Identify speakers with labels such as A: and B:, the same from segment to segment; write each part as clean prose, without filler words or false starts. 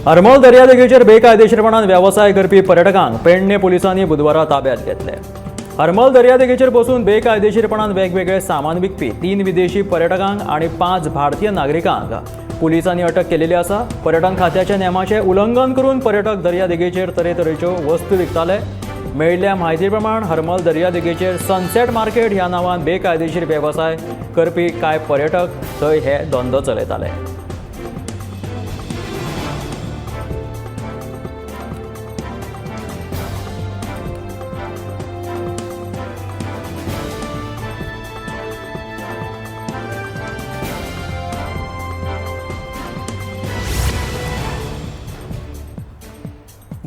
A: हरमल दर्यादेगेचेर बेकायदेशीरपणान व्यवसाय करपी पर्यटकांक पेडणे पुलिसांनी बुधवारा ताब्यात घेतले। हरमल दर्यादेगेचेर बसून बेकायदेशीरपणान वेगवेगळे सामान विकपी 3 विदेशी पर्यटकांक आणि 5 भारतीय नागरिकांक पुलिसांनी अटक केलेली आसा। पर्यटन खात्याच्या नेमाचे उल्लंघन करून पर्यटक दर्यादेगेचेर तरेतरेच्यो वस्तू विकताले। मेळिल्ल्या म्हायती प्रमाण हरमल दर्यादेगेचेर सनसेट मार्केट ह्या नांवान बेकायदेशीर व्यवसाय करपी कांय पर्यटक थंय हे धंदो चलयताले।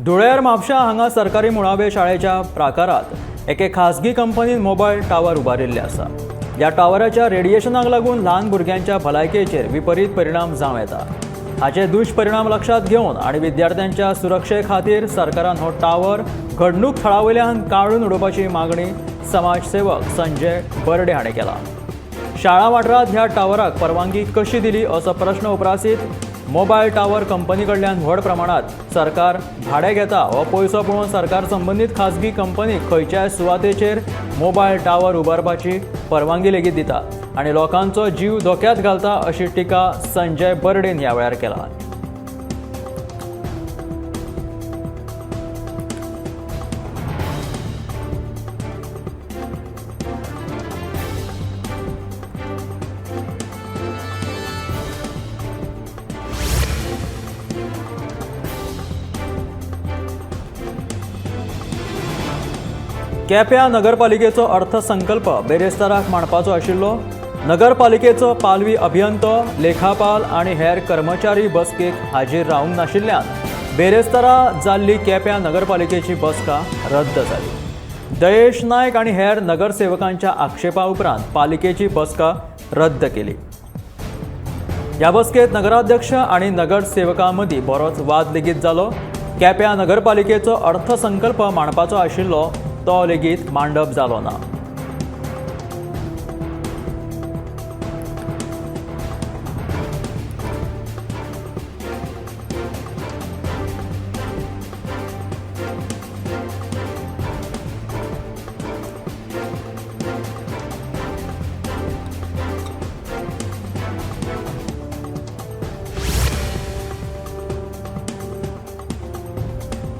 A: धुळेर म्हापशा हांगा सरकारी मुळावे शाळेच्या प्राकारात एके खासगी कंपनीन मोबायल टावर उबारिल्ले आसा। ह्या टावराच्या रेडिएशनाक लागून ल्हान भुरग्यांच्या भलायकेचेर विपरीत परिणाम जावं येता। हाचे दुश्परिणाम लक्षात घेवन आणि विद्यार्थ्यांच्या सुरक्षे खातीर सरकारान हो टावर घडणूक थळावयल्यान काडून उडोवपाची मागणी समाजसेवक संजय बर्डे हाणें केला। शाळा वाठारांत ह्या टावराक परवानगी कशी दिली असो प्रश्न उपरासीत। मोबायल टावर कंपनी कडल्यान व्हड प्रमाणात सरकार भाडे घेता हो पयसो पळोवन सरकार संबंधीत खासगी कंपनीक खंयच्याय सुवातेचेर मोबायल टावर उबारपाची परवानगी लेगीत दिता आनी लोकांचो जीव धोक्यांत घालता अशी टिका संजय बर्डेन ह्या वेळार केला। केप्यां नगरपालिकेचो अर्थसंकल्प बेरेस्ताराक मांडपाचो आशिल्लो। नगरपालिकेचो पालवी अभियंतो, लेखापाल आनी हेर कर्मचारी बसकेक हाजीर रावंक नाशिल्ल्यान बेरेस्तारा जाल्ली केप्यां नगरपालिकेची बसका रद्द जाली। दयेश नायक आनी हेर नगरसेवकांच्या आक्षेपा उपरांत पालिकेची बसका रद्द केली। ह्या बसकेत नगराध्यक्ष आनी नगरसेवकां मदीं बरोच वाद लेगीत जालो। केप्यां नगरपालिकेचो अर्थसंकल्प मांडपाचो आशिल्लो तो लेगीत मांडप जालो ना।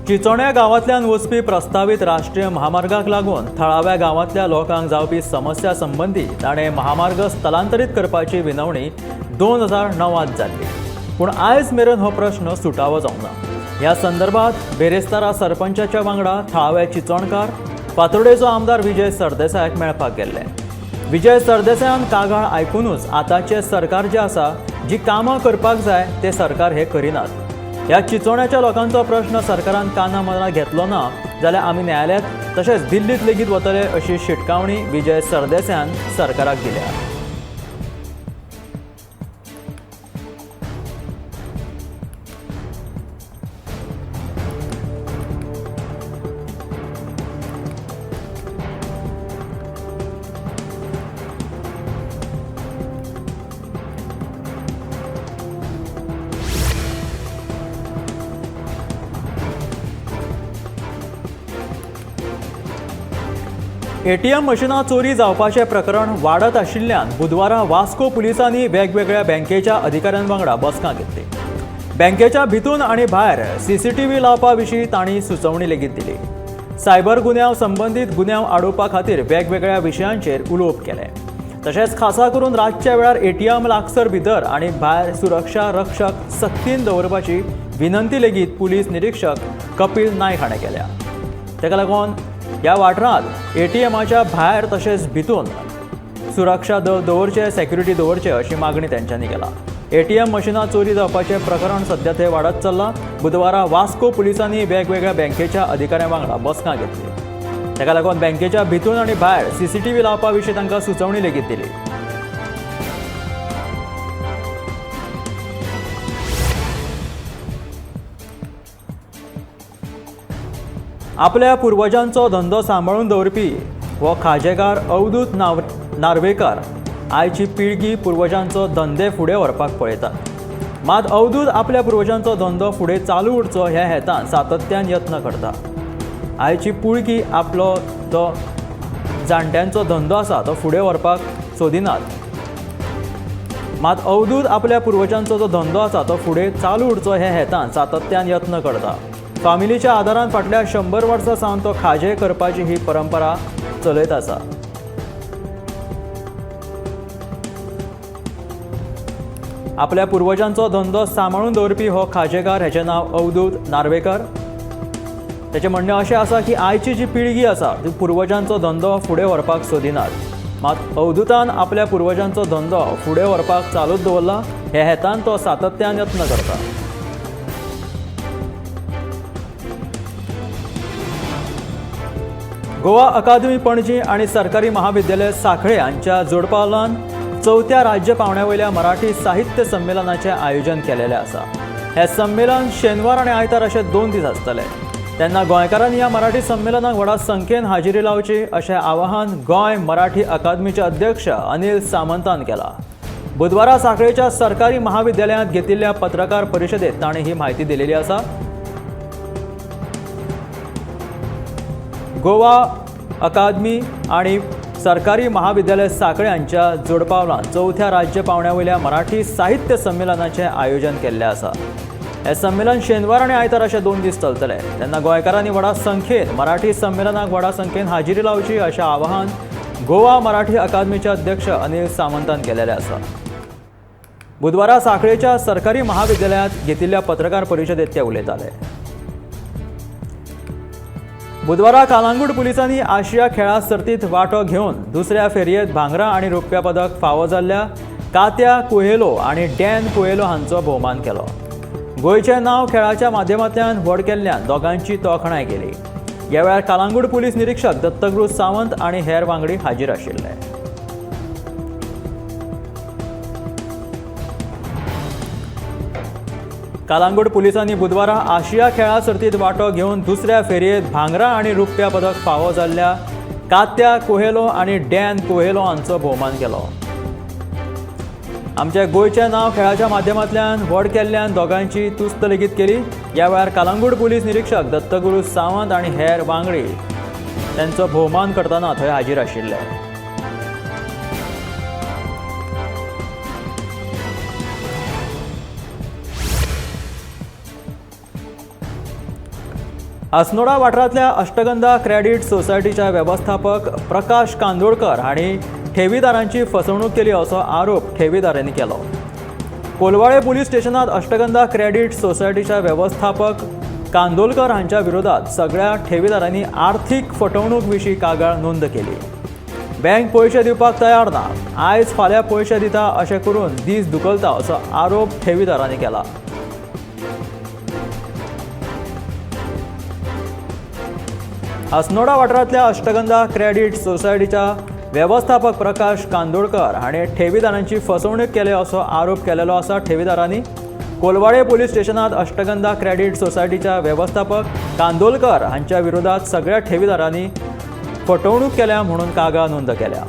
A: चिचोण्या गांवांतल्यान वचपी प्रस्तावित राष्ट्रीय महामार्गाक लागून थळाव्या गांवांतल्या लोकांक जावपी समस्या संबंधी ताणें महामार्ग स्थलांतरीत करपाची विनवणी 2009 जाल्ली, पूण आयज मेरेन हो प्रश्न सुटावो जावंक ना। ह्या संदर्भात बेरेस्तारा सरपंचाच्या वांगडा थळावे चिचोणकार फातोर्डेचो आमदार विजय सरदेसायाक मेळपाक गेल्ले। विजय सरदेसायान कागाळ आयकूनच आतांचे सरकार जे आसा, जी कामां करपाक जाय ते सरकार हे करिनात। ह्या चिचोण्याच्या लोकांचो प्रश्न सरकारान काना मनात घेतलो ना जाल्यार आमी न्यायालयात तशेंच दिल्लीत लेगीत वतले अशी शिटकावणी विजय सरदेसायान सरकाराक दिल्या। एटीएम मशीनां चोरी जावपाचें प्रकरण वाडत आशिल्ल्यान बुधवारा वास्को पुलिसांनी वेगवेगळ्या बँकेच्या अधिकाऱ्यां वांगडा बसका घेतली। बँकेच्या भितून आनी भायर सीसीटीव्ही लावपा विशीं तांणी सुचोवणी लेगीत दिली। सायबर गुन्यांव संबंधीत गुन्यांव आडोवपा खातीर वेगवेगळ्या विशयांचेर उलोवप केले। तशेंच खासा करून रातच्या वेळार एटीएम लागसर भितर आनी भायर सुरक्षा रक्षक सक्तीन दवरपाची विनंती लेगीत पुलीस निरीक्षक कपिल नायक हाणें केल्या। तेका लागून ह्या वाठारांत एटीएमाच्या भायर तशेंच भितून सुरक्षा दळ दवरचे, सेक्युरिटी दवरचे अशी मागणी तेंच्यांनी केला। एटीएम मशीनां चोरी जावपाचें प्रकरण सध्या थंय वाडत चल्लां। बुधवारा वास्को पुलिसांनी वेगवेगळ्या बँकेच्या अधिकाऱ्यां वांगडा बसका घेतली। तेका लागून बँकेच्या भितून आनी भायर सीसीटीव्ही लावपा विशीं तांकां सुचोवणी लेगीत दिली। आपल्या पुर्वजांचो धंदो सांबाळून दवरपी हो खाजेकार अवधूत नार्वेकार आयची पिळगी पुर्वजांचो धंदे फुडें व्हरपाक पळयतात। मात अवधूत आपल्या पुर्वजांचो धंदो फुडें चालू उरचो ह्या हेतान सातत्यान यत्न करता. आयची पिळगी आपलो जो जाणट्यांचो धंदो आसा तो फुडें व्हरपाक सोदिनात. मात अवधूत आपल्या पुर्वजांचो जो धंदो आसा तो फुडें चालू उरचो ह्या हेतान सातत्यान यत्न करता. फामिलीच्या आदारान फाटल्या 100 वर्सां सावन तो खाजे करपाची ही परंपरा चलयत आसा. आपल्या पुर्वजांचो धंदो सांबाळून दवरपी हो खाजेकार हेचें नांव अवधूत नार्वेकर. तेचें म्हणणें अशें आसा की आयची जी पिळगी आसा ती पुर्वजांचो धंदो फुडें व्हरपाक सोदिनात. मात अवधूतान आपल्या पुर्वजांचो धंदो फुडें व्हरपाक चालूच दवरला. हे हेतान तो सातत्यान यत्न करता. गोवा अकादमी पणजी आनी सरकारी महाविद्यालय सांखळे हांच्या जोडपावलान 4थ्या राज्य पावंड्यावयल्या मराठी साहित्य संमेलनाचें आयोजन केलेलें आसा. हें संमेलन शेनवार आनी आयतार अशे 2 दीस आसतले. तेन्ना गोंयकारांनी ह्या मराठी संमेलनाक व्हडा संख्येन हाजिरी लावची अशें आवाहन गोंय मराठी अकादमीचे अध्यक्ष अनिल सामंतान केलां. बुधवारा सांखळेच्या सरकारी महाविद्यालयांत घेतिल्ल्या पत्रकार परिशदेंत ताणें ही म्हायती दिलेली आसा. गोवा अकादमी आनी सरकारी महाविद्यालय सांखळे हांच्या जोडपावलान 4थ्या राज्य पावंड्यावयल्या मराठी साहित्य संमेलनाचें आयोजन केल्लें आसा. हे संमेलन शेनवार आनी आयतार अशे 2 दीस चलतले. तेन्ना गोंयकारांनी व्हडा संख्येन मराठी संमेलनाक व्हडा संख्येन हाजिरी लावची अशें आवाहन गोवा मराठी अकादमीचे अध्यक्ष अनिल सामंतान केलेलें आसा. बुधवारा सांखळेच्या सरकारी महाविद्यालयांत घेतिल्ल्या पत्रकार परिशदेंत ते उलयताले. बुधवारा कालांगूट पुलिसांनी आशिया खेळा सर्तींत वांटो घेवन दुसऱ्या फेरयेंत भांगरा आनी रुप्या पदक फावो जाल्ल्या कात्या कुहेलो आनी डॅन कुहेलो हांचो भोवमान केलो. गोंयचें नांव खेळाच्या माध्यमांतल्यान व्हड केल्ल्यान दोगांची तोखणाय केली. ह्या वेळार कालांगूट पुलीस निरीक्षक दत्तगुरू सावंत आनी हेर वांगडी हाजीर आशिल्ले. कालांगूट पुलिसांनी बुधवारा आशिया खेळा सर्तींत वांटो घेवन दुसऱ्या फेरयेंत भांगरा आनी रुप्या पदक फावो जाल्ल्या कात्या कुहेलो आनी डॅन कुहेलो हांचो भोवमान केलो. आमच्या गोंयचें नांव खेळाच्या माध्यमांतल्यान व्हड केल्ल्यान दोगांची तुस्त लेगीत केली. ह्या वेळार कालांगूट पुलीस निरीक्षक दत्तगुरू सावंत आनी हेर वांगडी तांचो भोवमान करतना थंय हाजीर आशिल्ले. अस्नोडा वाठारांतल्या अष्टगंधा क्रेडीट सोसायटीच्या वेवस्थापक प्रकाश कांदोळकर हांणी ठेवीदारांची फसवणूक केली असो आरोप ठेवीदारांनी केलो. कोलवाळे पुलीस स्टेशनात अष्टगंधा क्रेडीट सोसायटीच्या वेवस्थापक कांदोळकर हांच्या विरोधात सगळ्या ठेवीदारांनी आर्थीक फटवणूक विशीं कागाळ नोंद केली. बँक पयशे दिवपाक तयार ना, आयज फाल्यां पयशे दिता अशें करून दीस धुकलता असो आरोप ठेवीदारांनी केला. अस्नोडा वाठारांतल्या अष्टगंधा क्रेडीट सोसायटीच्या वेवस्थापक प्रकाश कांदोळकर हाणें ठेवीदारांची फसवणूक केली असो आरोप केलेलो आसा ठेवीदारांनी. कोलवाळे पुलीस स्टेशनात अष्टगंधा क्रेडीट सोसायटीच्या वेवस्थापक कांदोळकर हांच्या विरोधात सगळ्या ठेवीदारांनी फटवणूक केल्या म्हणून कागाळ नोंद केल्या.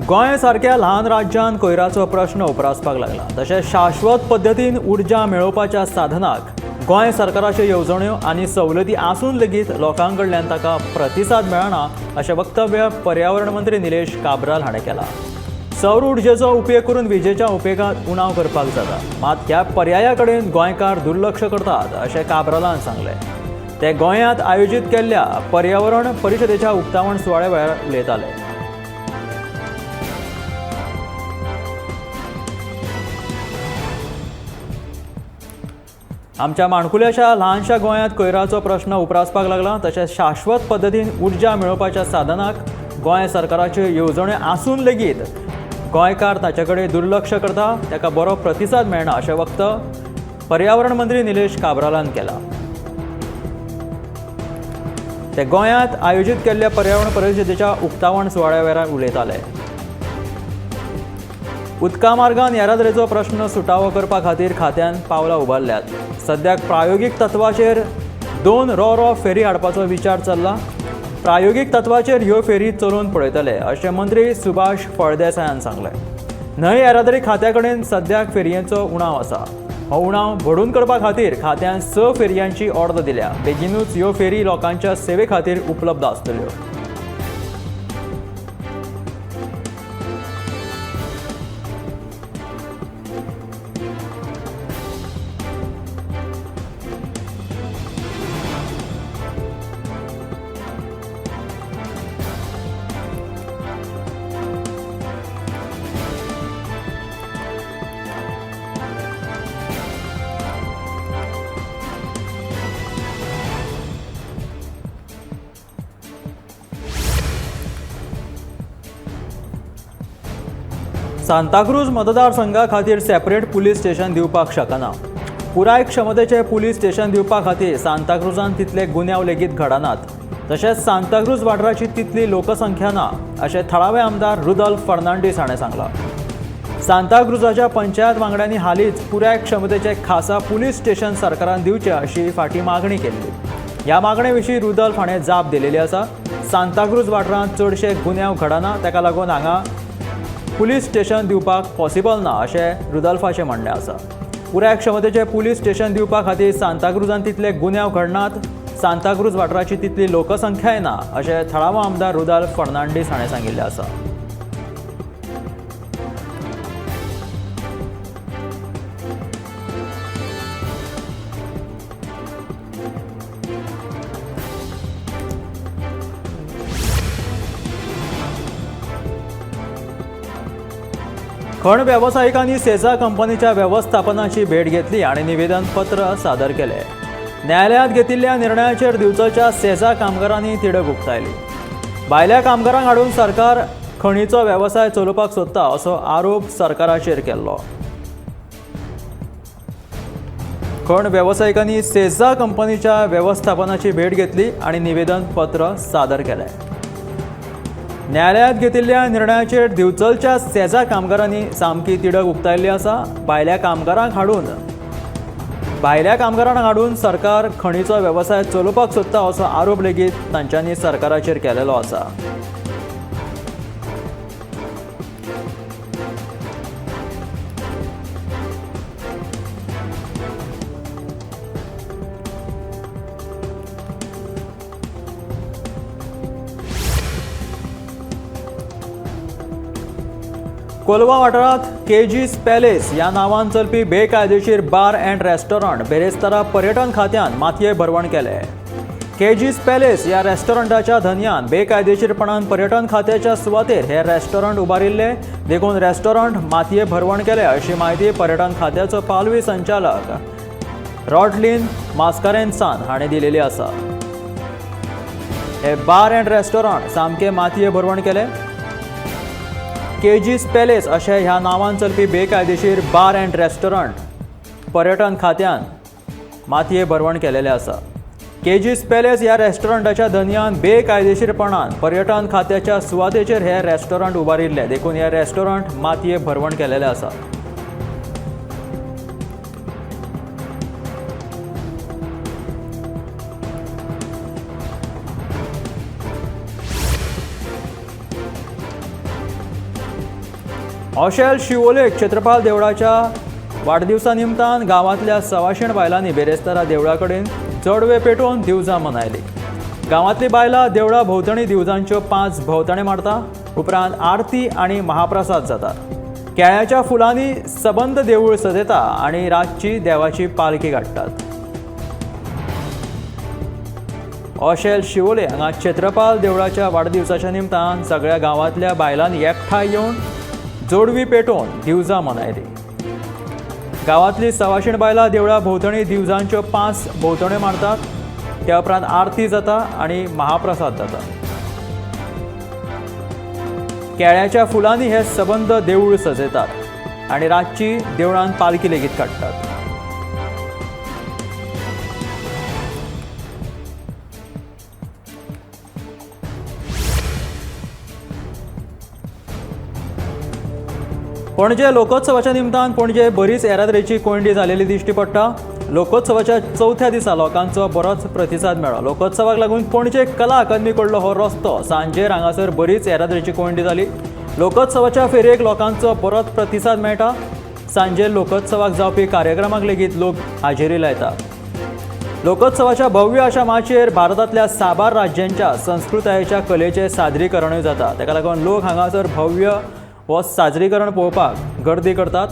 A: गोंय सारक्या ल्हान राज्यान कोयराचो प्रश्न उपरासपाक लागला. तशेंच शाश्वत पद्दतीन उर्जा मेळोवपाच्या साधनाक गोंय सरकाराच्यो येवजण्यो आनी सवलती आसून लेगीत लोकां कडल्यान ताका प्रतिसाद मेळना अशें वक्तव्य पर्यावरण मंत्री निलेश काब्राल हाणें केलां. सौर उर्जेचो उपेग करून विजेच्या उपेगांत उणाव करपाक जाता, मात ह्या पर्याया कडेन गोंयकार दुर्लक्ष करतात अशें काब्रालान सांगलें. ते गोंयांत आयोजीत केल्ल्या पर्यावरण परिशदेच्या उक्तावण सुवाळे वेळार उलयताले. आमच्या माणकुल्याच्या ल्हानशा गोंयांत कोयराचो प्रश्न उपरासपाक लागला. तशेंच शाश्वत पद्दतीन उर्जा मेळोवपाच्या साधनाक गोंय सरकाराच्यो येवजण्यो आसून लेगीत गोंयकार ताचे कडेन दुर्लक्ष करता, ताका बरो प्रतिसाद मेळना अशें वक्तव्य पर्यावरण मंत्री निलेश काब्रालान केलां. ते गोंयांत आयोजीत केल्ल्या पर्यावरण परिशदेच्या उक्तावण सुवाळ्या वेळार उलयताले. उदका मार्गान येरादारीचो प्रश्न सुटावो करपा खातीर खात्यान पावलां उबारल्यात. सद्याक प्रायोगीक तत्वाचेर 2 रो फेरी हाडपाचो विचार चल्ला। प्रायोगिक तत्वाचेर ह्यो फेरी चलोवन पळयतले अशें मंत्री सुभाष फळदेसायान सांगलें। न्हंय येरादारी खात्या कडेन सद्याक फेरयेचो उणाव आसा। हो उणाव भरून करपा खातीर खात्यान 6 फेरयांची ऑर्डर दिल्या। बेगीनूच ह्यो फेरी लोकांच्या सेवे खातीर उपलब्ध आसतल्यो। सांताक्रूज मतदारसंघा खातीर सेपरेट पुलीस स्टेशन दिवपाक शकना। पुराय क्षमतेचे पुलीस स्टेशन दिवपा खातीर सांताक्रूजान तितले गुन्यांव लेगीत घडनात। तशेंच सांताक्रूज वाठाराची तितली लोकसंख्या ना अशें थळावे आमदार रुदल्फ फर्नांडीस हाणें सांगलां। सांताक्रूजाच्या पंचायत वांगड्यांनी हालींच पुराय क्षमतेचे खासा पुलीस स्टेशन सरकारान दिवचें अशी फाटीं मागणी केल्ली। ह्या मागणे विशीं रुदल्फ हाणें जाप दिलेली आसा। सांताक्रूज वाठारांत चडशे गुन्यांव घडना, ताका लागून हांगा पुलीस स्टेशन दिवपाक पॉसिबल ना अशें रुदल्फाचें म्हणणें आसा। पुराय क्षमतेचे पुलीस स्टेशन दिवपा खातीर सांताक्रूजान तितले गुन्यांव घडनात, सांताक्रूज वाठाराची तितली लोकसंख्याय ना अशें थळावो आमदार रुदल्फ फर्नांडीस हाणें सांगिल्लें आसा। खण वेवसायिकांनी सेसा कंपनीच्या व्यवस्थापनाची भेट घेतली आणि निवेदन पत्र सादर केले। न्यायालयात घेतिल्ल्या निर्णयाचेर दिवचलच्या सेसा कामगारांनी तिडक उक्तायली। भायल्या कामगारांक हाडून सरकार खणीचो वेवसाय चलोवपाक सोदता असो आरोप सरकाराचेर केल्लो। खण वेवसायिकांनी सेसा कंपनीच्या व्यवस्थापनाची भेट घेतली आणि निवेदन पत्र सादर केले। न्यायालयात घेतिल्ल्या निर्णयाचेर दिवचलच्या सेसा कामगारांनी सामकी तिडक उक्तायल्ली आसा। भायल्या कामगारांक हाडून सरकार खणीचो वेवसाय चलोवपाक सोदता असो आरोप लेगीत तांच्यांनी सरकाराचेर केलेलो आसा। कोलवा वाठारांत केजीस पॅलेस ह्या नांवान चलपी बेकायदेशीर बार अँड रेस्टॉरंट बेरेस्तारा पर्यटन खात्यान मातये भरवण केले। केजीस पॅलेस ह्या रेस्टॉरंटाच्या धन्यान बेकायदेशीरपणान पर्यटन खात्याच्या सुवातेर हे रेस्टॉरंट उबारिल्ले, देखून रेस्टॉरंट मातये भरवण केले अशी माहिती पर्यटन खात्याचो पालवी संचालक रॉडलिन मास्कारेन्सान हाणें दिलेली आसा। हे बार अँड रेस्टॉरंट सामके मातये भरवण केले। केजीस पॅलेस अशें ह्या नांवान चलपी बेकायदेशीर बार अँड रेस्टॉरंट पर्यटन खात्यान मातये भरवण केलेलें आसा। केजीस पॅलेस ह्या रेस्टॉरंटाच्या धन्यान बेकायदेशीरपणान पर्यटन खात्याच्या सुवातेचेर हे रेस्टॉरंट उबारिल्ले, देखून हे रेस्टॉरंट मातये भरवण केलेलें आसा। ओशेल शिवोले क्षेत्रपाल देवळाच्या वाडदिवसा निमतान गांवांतल्या 126 बायलांनी बेरेस्तारा देवळा कडेन जडवे पेटोवन दिवजां मनयली। गांवांतली बायलां देवळा भोंवतणी दिवजांच्यो 5 भोंवतणी मारता, उपरांत आरती आनी महाप्रसाद जाता। केळ्याच्या फुलांनी सबंद देवूळ सजयता आनी रातची देवाची पालखी काडटात। ओशेल शिवोले हांगा क्षेत्रपाल देवळाच्या वाडदिवसाच्या निमतान सगळ्या गांवांतल्या बायलांनी एकठांय येवन जोडवी पेटोवन दिवजां मनयली। गांवांतली 126 बायलां देवळा भोंवतणी दिवजांच्यो 5 भोंवतण्यो मारतात, त्या उपरांत आरती जाता आनी महाप्रसाद जाता। केळ्याच्या फुलांनी हे सबंद देवूळ सजयतात आनी रातची देवळांत पालखी लेगीत काडटात। पणजे लोकोत्सवाच्या निमतान पणजे बरीच येरादारीची कोंडी जालेली दिश्टी पडटा। लोकोत्सवाच्या चौथ्या दिसा लोकांचो बरोच प्रतिसाद मेळ्ळो. लोकोत्सवाक लागून पणजे कला अकादमी कडलो हो रस्तो सांजेर हांगासर बरीच येरादारीची कोंडी जाली. लोकोत्सवाच्या फेरयेक लोकांचो बरोच प्रतिसाद मेळटा. सांजेर लोकोत्सवाक जावपी कार्यक्रमाक लेगीत लोक हाजेरी लायतात. लोकोत्सवाच्या भव्य अशा माचयेर भारतांतल्या साबार राज्यांच्या संस्कृतायेच्या कलेचें सादरीकरणूय जाता. ताका लागून लोक हांगासर भव्य हो सादरीकरण पळोवपाक गर्दी करतात.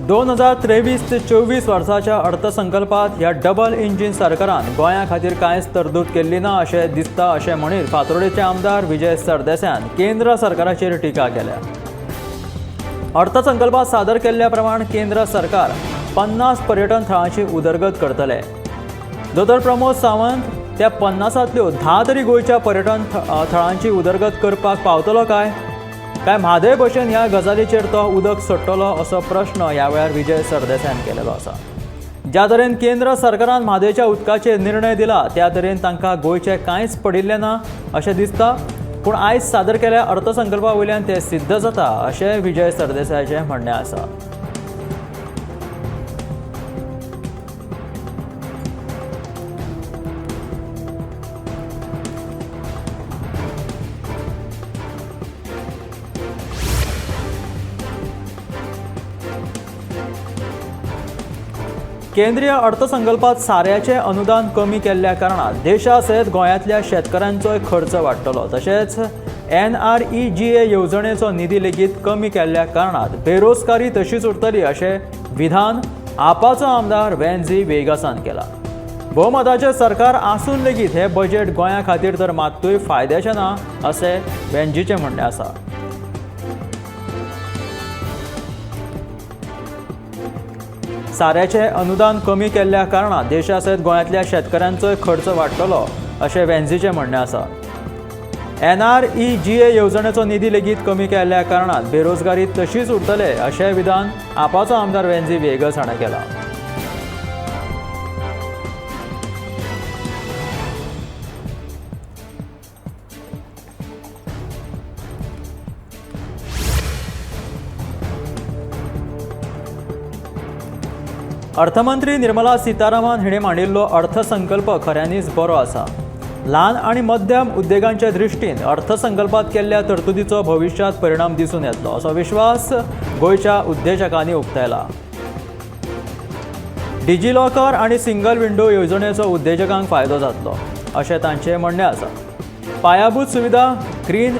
A: दोन 2023 ते 24 वर्साच्या अर्थसंकल्पात ह्या डबल इंजिन सरकारान गोंया खातीर कांयच तरतूद केल्ली ना अशें दिसता अशें म्हणीत फातोर्डेचे आमदार विजय सरदेसायान केंद्र सरकाराचेर टिका केल्या. अर्थसंकल्पात सादर केल्ल्या प्रमाण केंद्र सरकार 50 पर्यटन थळांची उदरगत करतले. दोतोर प्रमोद सावंत त्या 50तल्यो 10 तरी गोंयच्या पर्यटन थळांची उदरगत करपाक पावतलो काय म्हादय भशेन ह्या गजालीचेर तो उदक सोडटलो असो प्रश्न ह्या वेळार विजय सरदेसायान केलेलो आसा. ज्या तरेन केंद्र सरकारान म्हादयच्या उदकाचेर निर्णय दिला त्या तरेन तांकां गोंयचें कांयच पडिल्लें ना अशें दिसता. पूण आयज सादर केल्ल्या अर्थसंकल्पा वयल्यान तें सिद्ध जाता अशें विजय सरदेसायाचें म्हणणें आसा. केंद्रीय अर्थसंकल्पात साऱ्याचें अनुदान कमी केल्ल्या कारणान देशा सयत गोंयांतल्या शेतकऱ्यांचोय खर्च वाडटलो. तशेंच NREGA येवजणेचो निधी लेगीत कमी केल्ल्या कारणान बेरोजगारी तशीच उरतली अशें विधान आपाचो आमदार वेन्झी वेगासान केला. भोवमताचें सरकार आसून लेगीत हे बजेट गोंया खातीर तर मात्तूय फायद्याचें ना अशें वेन्झीचें म्हणणें आसा. साऱ्याचें अनुदान कमी केल्ल्या कारणान देशा सयत गोंयांतल्या शेतकऱ्यांचोय खर्च वाडटलो अशें वेन्झीचें म्हणणें आसा. NREGA येवजणेचो निधी लेगीत कमी केल्ल्या कारणान बेरोजगारी तशीच उरतले अशें विधान आपाचो आमदार वेन्झी वेगस हाणें केलां. अर्थमंत्री निर्मला सीतारामन हिणें मांडिल्लो अर्थसंकल्प खऱ्यांनीच बरो आसा. ल्हान आनी मध्यम उद्देगांचे दृश्टीन अर्थसंकल्पात केल्ल्या तरतुदीचो भविश्यांत परिणाम दिसून येतलो असो विश्वास गोंयच्या उद्देजकांनी उक्तायला. डिजिलॉकर आनी सिंगल विंडो येवजणेचो उद्देजकांक फायदो जातलो अशें तांचें म्हणणें आसा. पायाभूत सुविधा, ग्रीन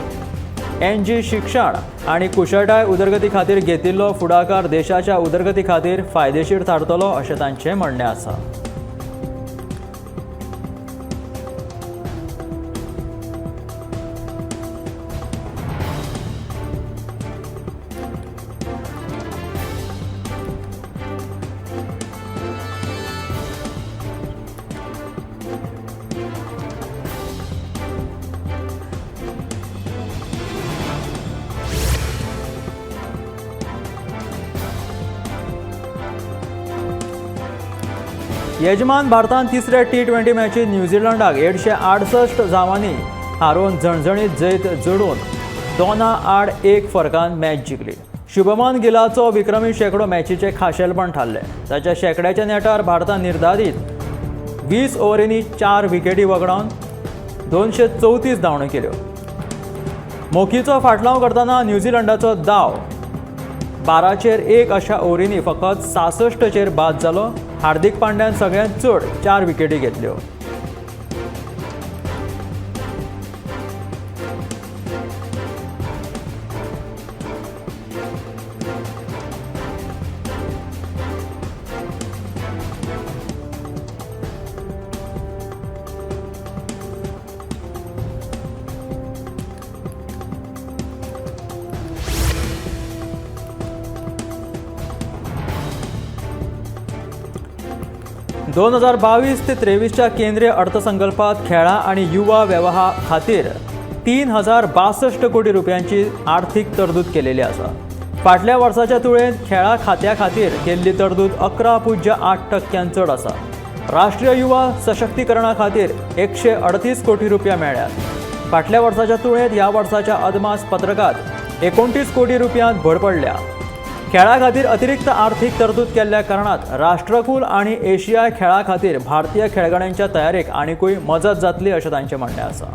A: एनर्जी, शिक्षण आनी कुशळटाय उदरगती खातीर घेतिल्लो फुडाकार देशाच्या उदरगती खातीर फायदेशीर थारतलो अशें तांचें म्हणणें आसा. येजमान भारतान तिसऱ्या T20 मॅचीत न्यूझीलंडाक 168 धावांनी हारोवन झणझणीत जैत जोडून 2-1 फरकान मॅच जिखली. शुभमन गिलाचो विक्रमी शेकडो मॅचीचे खाशेलपण थारले. ताच्या शेकड्याच्या नेटार भारतान निर्धारीत 20 ओव्हरींनी 4 विकेटी वगडावन 234 धांवड्यो केल्यो. मोखीचो फाटलाव करतना न्यूझीलंडाचो दाव 12-1 अशा ओव्हरींनी फकत 66 बाद जालो. हार्दिक पांड्यान सगळ्यांत चड 4 विकेटी घेतल्यो. 2022 ते 23च्या केंद्रीय अर्थसंकल्पात खेळा आणि युवा व्यवहार खातीर 3062 कोटी रुपयांची आर्थिक तरतूद केलेली आसा. फाटल्या वर्साच्या तुळेंत खेळा खात्या खातीर केल्ली तरतूद 11.8% चड आसा. राष्ट्रीय युवा सशक्तीकरणा खातीर 138 कोटी रुपया मेळ्ळ्यात. फाटल्या वर्साच्या तुळेंत ह्या वर्साच्या अदमास पत्रकात 29 कोटी रुपयांत भर पडल्या. खेळा खातीर अतिरिक्त आर्थिक तरतूद केल्ल्या कारणात राष्ट्रकुल आणि एशिया खेळा खातीर भारतीय खेळगड्यांच्या तयारेक आनीकूय मजत जातली अशें तांचें म्हणणें आसा.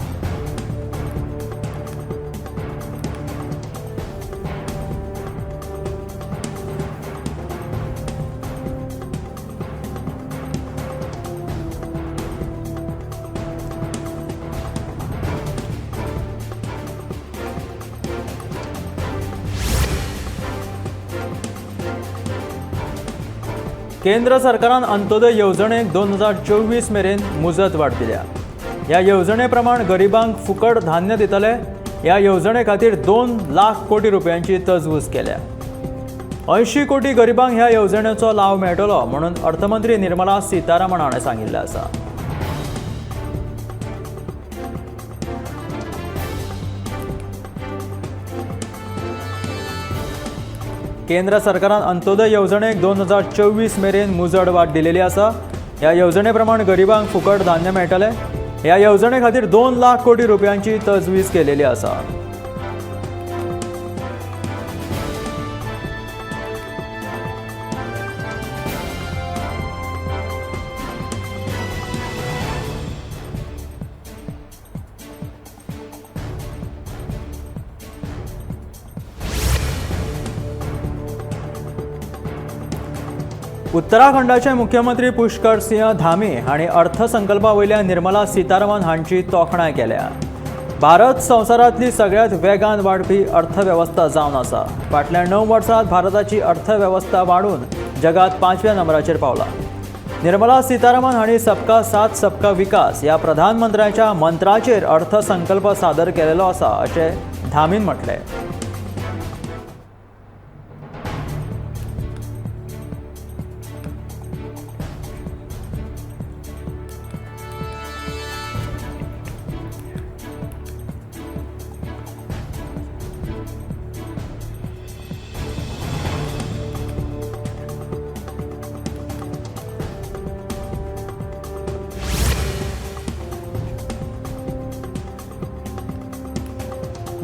A: केंद्र सरकारान अंत्योदय येवजणेक 2024 मेरेन मुजत वाड दिल्या. ह्या येवजणे प्रमाण गरिबांक फुकट धान्य दितले. ह्या येवजणे खातीर 2 लाख कोटी रुपयांची तजवीज केल्या. 80 कोटी गरिबांक ह्या येवजणेचो लाव मेळटलो म्हणून अर्थमंत्री निर्मला सीतारामन हाणें सांगिल्लें आसा. केंद्र सरकारान अंत्योदय येवजणेक 2024 मेरेन मुजत वाड दिलेली आसा. ह्या येवजणे प्रमाण गरिबांक फुकट धान्य मेळटले. ह्या येवजणे खातीर 2 लाख कोटी रुपयांची तजवीज केलेली आसा. उत्तराखंडाचे मुख्यमंत्री पुष्कर सिंह धामी हांणी अर्थसंकल्पावयल्या निर्मला सीतारामन हांची तोखणाय केल्या. भारत संवसारांतली सगळ्यांत वेगान वाडपी अर्थवेवस्था जावन आसा. फाटल्या 9 वर्सांत भारताची अर्थवेवस्था वाडून जगात 5व्या नंबराचेर पावला. निर्मला सीतारामन हांणी सबका साथ सबका विकास ह्या प्रधानमंत्र्याच्या मंत्राचेर अर्थसंकल्प सादर केलेलो आसा अशें धामीन म्हटलें.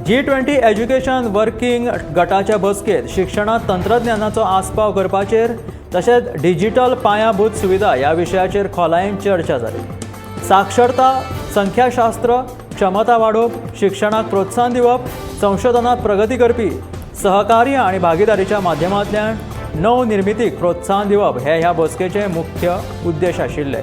A: G20 एज्युकेशन वर्किंग गटाच्या बसकेत शिक्षणात तंत्रज्ञानाचो आस्पाव करपाचेर तशेंच डिजिटल पायाभूत सुविधा ह्या विशयाचेर खोलायेन चर्चा जाली. साक्षरता, संख्याशास्त्र, क्षमता वाडोवप, शिक्षणाक प्रोत्साहन दिवप, संशोधनात प्रगती करपी, सहकार्य आणि भागीदारीच्या माध्यमांतल्यान नवनिर्मितीक प्रोत्साहन दिवप हे ह्या बसकेचे मुख्य उद्देश आशिल्ले.